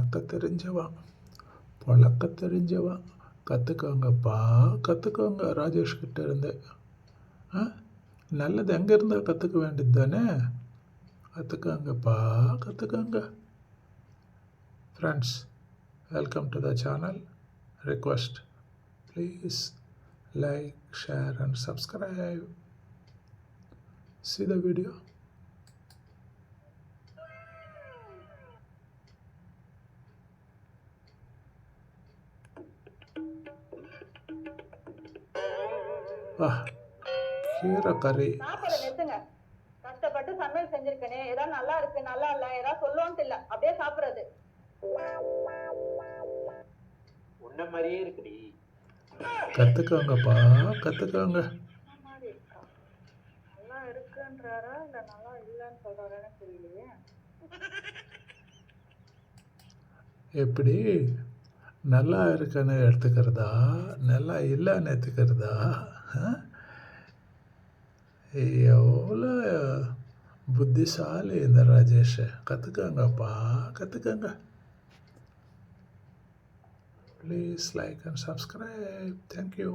சமைக்க தெரிஞ்சவன், பழக்க தெரிஞ்சவன். கற்றுக்கோங்கப்பா, கற்றுக்கோங்க ராஜேஷ் கிட்ட இருந்து. ஆ நல்லது எங்கே இருந்தால் கற்றுக்க வேண்டியது தானே. கற்றுக்கோங்கப்பா, கற்றுக்கோங்க. Friends, welcome to the channel. Request, please like, share and subscribe. See the video. கீரை கறி. கஷ்டப்பட்டு சமையல் செஞ்சிருக்கனே, ஏதாவது நல்லா இருக்கு நல்லா இல்ல ஏதாவது சொல்லுவோம்னு இல்ல, அப்படியே சாப்பிடுறது. உன்ன மாதிரியே இருக்குடி. கத்துக்கோங்கப்பா, கத்துக்கோங்க. நல்லா இருக்குன்றாரா இல்ல நல்லா இல்லன்னு சொல்றாரான்னு தெரியலையே. எப்படி நல்லா இருக்குன்னு எடுத்துக்கிறதா, நல்லா இல்லைன்னு எடுத்துக்கிறதா? எவ்வளோ புத்திசாலி இந்த ராஜேஷ். கற்றுக்கோங்கப்பா, கற்றுக்கோங்க. Please like and subscribe. Thank you.